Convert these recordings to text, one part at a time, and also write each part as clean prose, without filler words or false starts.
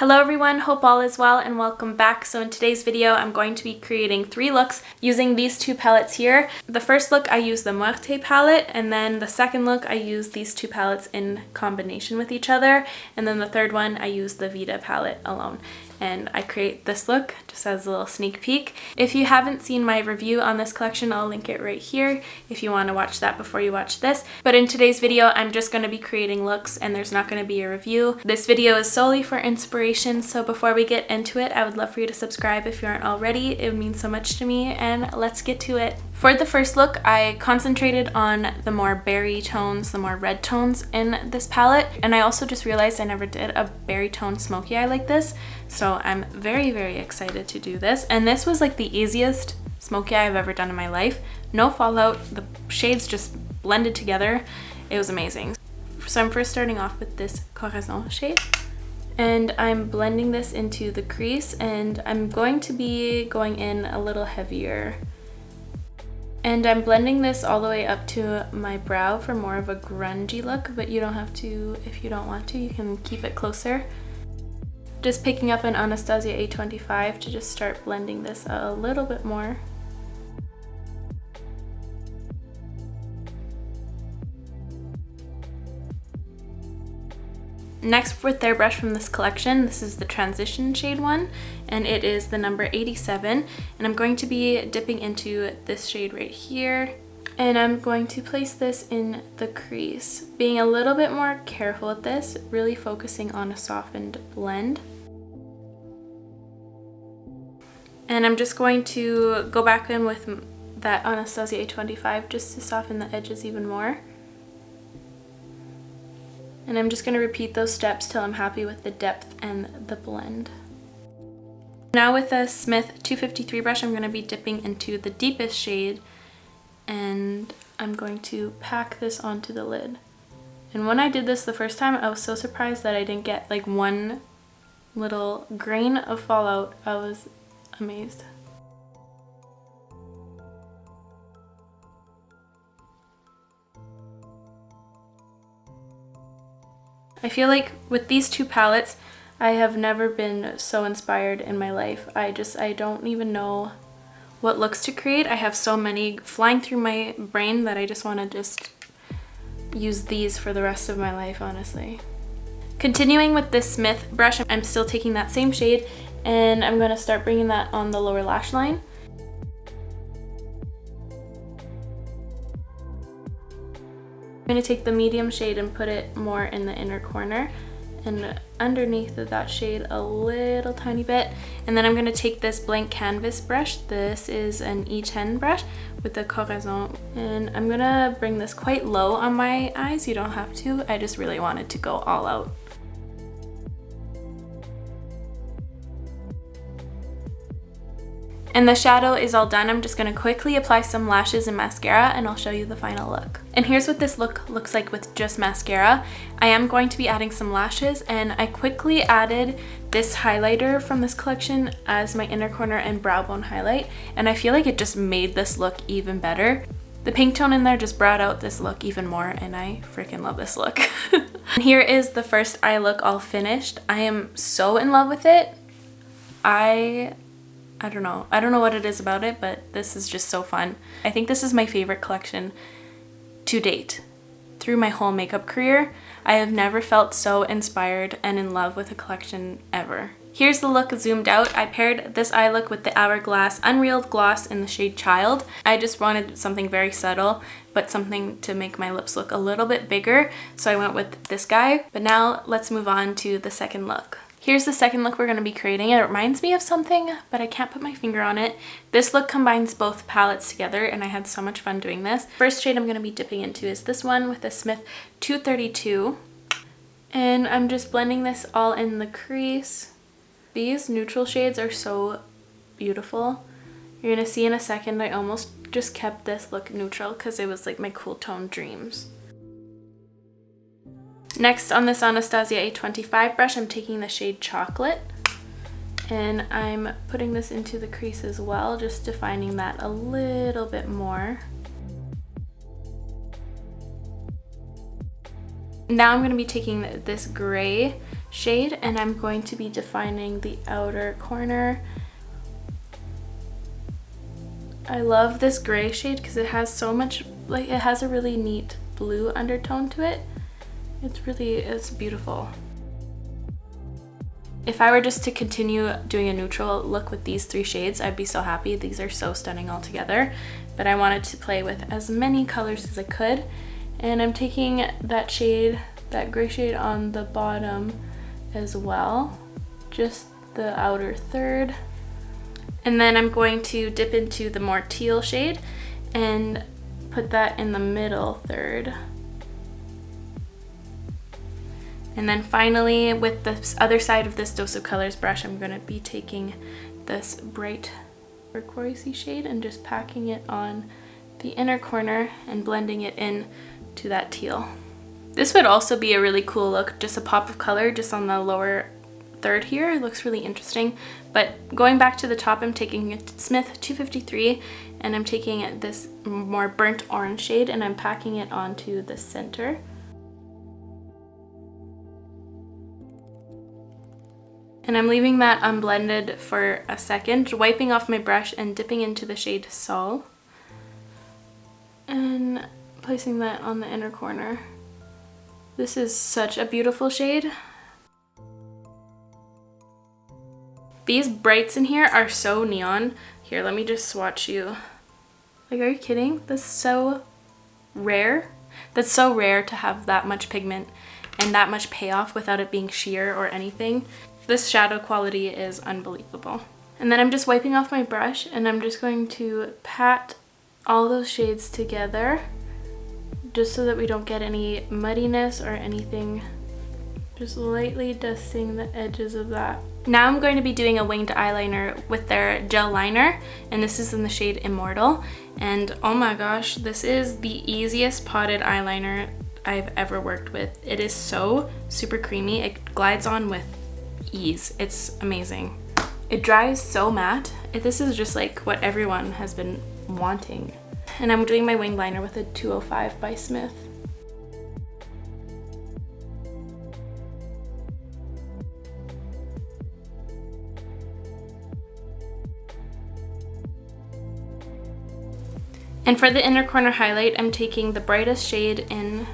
Hello everyone, hope all is well and welcome back. So in today's video, I'm going to be creating 3 looks using these 2 palettes here. The first look, I use the Muerte palette, and then the second look, I use these 2 palettes in combination with each other. And then the third one, I use the Vida palette alone. And I create this look just as a little sneak peek. If you haven't seen my review on this collection, I'll link it right here if you want to watch that before you watch this. But in today's video, I'm just going to be creating looks and there's not going to be a review. This video is solely for inspiration, so before we get into it, I would love for you to subscribe if you aren't already. It would mean so much to me, and let's get to it. For the first look, I concentrated on the more berry tones, the more red tones in this palette, and I also just realized I never did a berry tone smoky eye like this, so I'm very, very excited to do this. And this was like the easiest smoky eye I've ever done in my life. No fallout, the shades just blended together. It was amazing. So I'm first starting off with this Corazon shade, and I'm blending this into the crease, and I'm going to be going in a little heavier. And I'm blending this all the way up to my brow for more of a grungy look, but you don't have to if you don't want to. You can keep it closer. Just picking up an Anastasia A25 to just start blending this a little bit more. Next, with their brush from this collection, this is the transition shade one, and it is the number 87, and I'm going to be dipping into this shade right here, and I'm going to place this in the crease, being a little bit more careful with this, really focusing on a softened blend. And I'm just going to go back in with that Anastasia A25 just to soften the edges even more. And I'm just going to repeat those steps till I'm happy with the depth and the blend. Now with a Smith 253 brush, I'm going to be dipping into the deepest shade, and I'm going to pack this onto the lid. And when I did this the first time, I was so surprised that I didn't get like one little grain of fallout. I was amazed. I feel like with these 2 palettes, I have never been so inspired in my life. I don't even know what looks to create. I have so many flying through my brain that I just want to just use these for the rest of my life, honestly. Continuing with this Smith brush, I'm still taking that same shade, and I'm going to start bringing that on the lower lash line. I'm going to take the medium shade and put it more in the inner corner and underneath of that shade a little tiny bit. And then I'm going to take this blank canvas brush. This is an E10 brush with the Corazon, and I'm going to bring this quite low on my eyes. You don't have to. I just really wanted to go all out. And the shadow is all done. I'm just going to quickly apply some lashes and mascara, and I'll show you the final look. And here's what this look looks like with just mascara. I am going to be adding some lashes, and I quickly added this highlighter from this collection as my inner corner and brow bone highlight, and I feel like it just made this look even better. The pink tone in there just brought out this look even more, and I freaking love this look. And here is the first eye look all finished. I am so in love with it. I don't know what it is about it, but this is just so fun. I think this is my favorite collection to date. Through my whole makeup career, I have never felt so inspired and in love with a collection ever. Here's the look zoomed out. I paired this eye look with the Hourglass Unreal Gloss in the shade Child. I just wanted something very subtle, but something to make my lips look a little bit bigger, so I went with this guy. But now let's move on to the second look. Here's the second look we're going to be creating. It reminds me of something, but I can't put my finger on it. This look combines both palettes together, and I had so much fun doing this. First shade I'm going to be dipping into is this one with a Smith 232. And I'm just blending this all in the crease. These neutral shades are so beautiful. You're going to see in a second I almost just kept this look neutral because it was like my cool tone dreams. Next, on this Anastasia A25 brush, I'm taking the shade Chocolate, and I'm putting this into the crease as well, just defining that a little bit more. Now I'm going to be taking this gray shade, and I'm going to be defining the outer corner. I love this gray shade because it has so much, like, it has a really neat blue undertone to it. It's beautiful. If I were just to continue doing a neutral look with these 3 shades, I'd be so happy. These are so stunning all together, but I wanted to play with as many colors as I could. And I'm taking that shade, that gray shade on the bottom as well, just the outer third. And then I'm going to dip into the more teal shade and put that in the middle third. And then finally, with the other side of this Dose of Colors brush, I'm going to be taking this bright turquoisey shade and just packing it on the inner corner and blending it in to that teal. This would also be a really cool look, just a pop of color just on the lower third here. It looks really interesting. But going back to the top, I'm taking a Smith 253 and I'm taking this more burnt orange shade and I'm packing it onto the center. And I'm leaving that unblended for a second, wiping off my brush and dipping into the shade Sol. And placing that on the inner corner. This is such a beautiful shade. These brights in here are so neon. Here, let me just swatch you. Like, are you kidding? That's so rare. That's so rare to have that much pigment and that much payoff without it being sheer or anything. This shadow quality is unbelievable. And then I'm just wiping off my brush and I'm just going to pat all those shades together just so that we don't get any muddiness or anything. Just lightly dusting the edges of that. Now I'm going to be doing a winged eyeliner with their gel liner, and this is in the shade Immortal. And oh my gosh, this is the easiest potted eyeliner I've ever worked with. It is so super creamy. It glides on with ease. It's amazing. It dries so matte. This is just like what everyone has been wanting. And I'm doing my winged liner with a 205 by Smith. And for the inner corner highlight, I'm taking the brightest shade in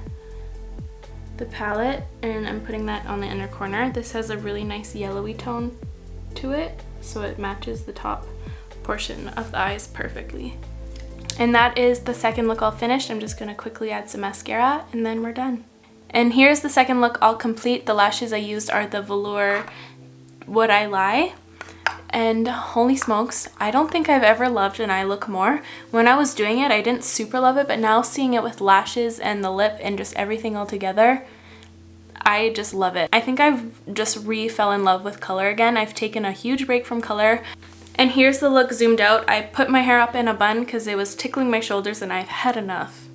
the palette and I'm putting that on the inner corner. This has a really nice yellowy tone to it, so it matches the top portion of the eyes perfectly. And that is the second look all finished. I'm just gonna quickly add some mascara and then we're done. And here's the second look all complete. The lashes I used are the Velour Would I Lie? And holy smokes, I don't think I've ever loved an eye look more. When I was doing it, I didn't super love it, but now seeing it with lashes and the lip and just everything all together, I just love it. I think I've just fell in love with color again. I've taken a huge break from color. And here's the look zoomed out. I put my hair up in a bun because it was tickling my shoulders and I've had enough.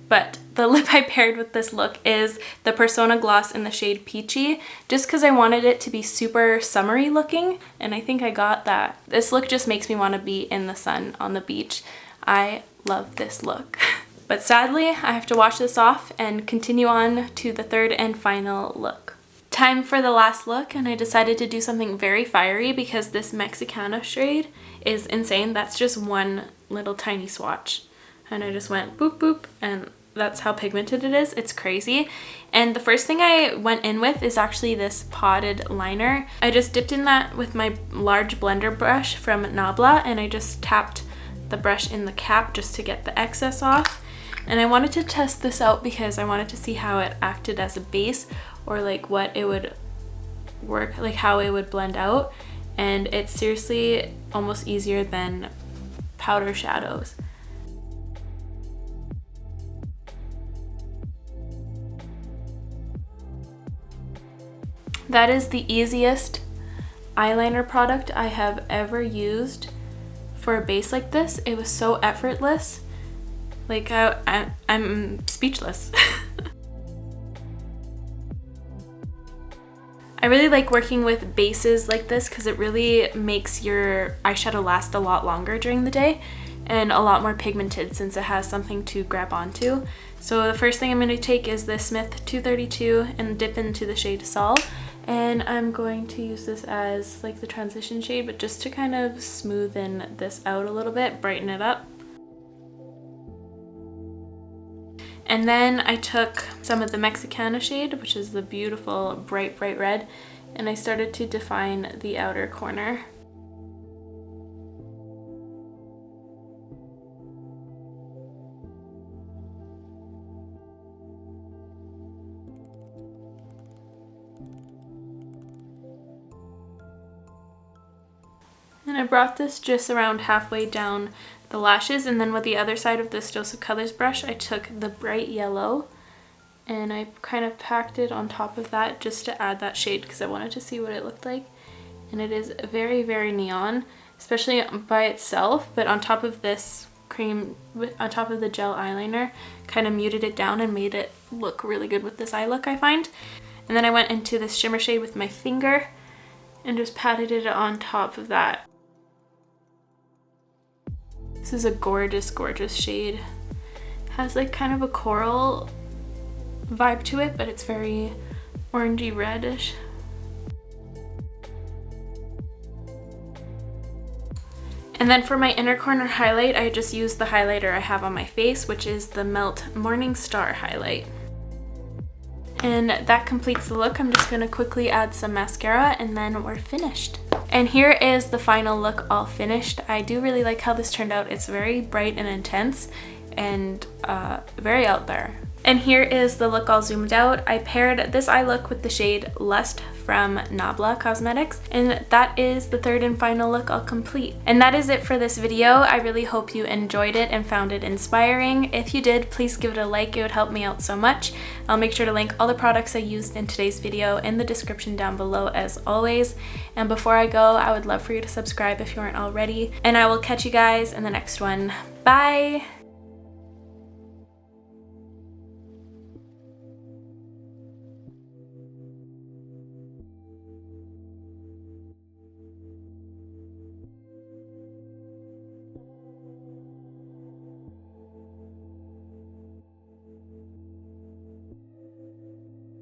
But the lip I paired with this look is the Persona Gloss in the shade Peachy, just because I wanted it to be super summery looking, and I think I got that. This look just makes me want to be in the sun on the beach. I love this look. But sadly, I have to wash this off and continue on to the third and final look. Time for the last look, and I decided to do something very fiery because this Mexicana shade is insane. That's just one little tiny swatch. And I just went boop boop, and that's how pigmented it is. It's crazy. And the first thing I went in with is actually this potted liner. I just dipped in that with my large blender brush from Nabla, and I just tapped the brush in the cap just to get the excess off. And I wanted to test this out because I wanted to see how it acted as a base, or like what it would work, like how it would blend out. And it's seriously almost easier than powder shadows. That is the easiest eyeliner product I have ever used for a base like this. It was so effortless. Like, I'm speechless. I really like working with bases like this because it really makes your eyeshadow last a lot longer during the day and a lot more pigmented since it has something to grab onto. So the first thing I'm going to take is the Smith 232 and dip into the shade Sol. And I'm going to use this as like the transition shade, but just to kind of smoothen this out a little bit, brighten it up. And then I took some of the Mexicana shade, which is the beautiful bright red, and I started to define the outer corner. And I brought this just around halfway down the lashes, and then with the other side of this Dose of Colors brush, I took the bright yellow and I kind of packed it on top of that just to add that shade because I wanted to see what it looked like. And it is very, very neon, especially by itself, but on top of this cream, on top of the gel eyeliner, kind of muted it down and made it look really good with this eye look, I find. And then I went into this shimmer shade with my finger and just patted it on top of that. This is a gorgeous, gorgeous shade. It has like kind of a coral vibe to it, but it's very orangey reddish. And then for my inner corner highlight, I just used the highlighter I have on my face, which is the Melt Morning Star highlight. And that completes the look. I'm just going to quickly add some mascara and then we're finished. And here is the final look all finished. I do really like how this turned out. It's very bright and intense and very out there. And here is the look all zoomed out. I paired this eye look with the shade Lust from Nabla Cosmetics, and that is the third and final look all complete. And that is it for this video. I really hope you enjoyed it and found it inspiring. If you did, please give it a like. It would help me out so much. I'll make sure to link all the products I used in today's video in the description down below as always. And before I go, I would love for you to subscribe if you aren't already, and I will catch you guys in the next one. Bye!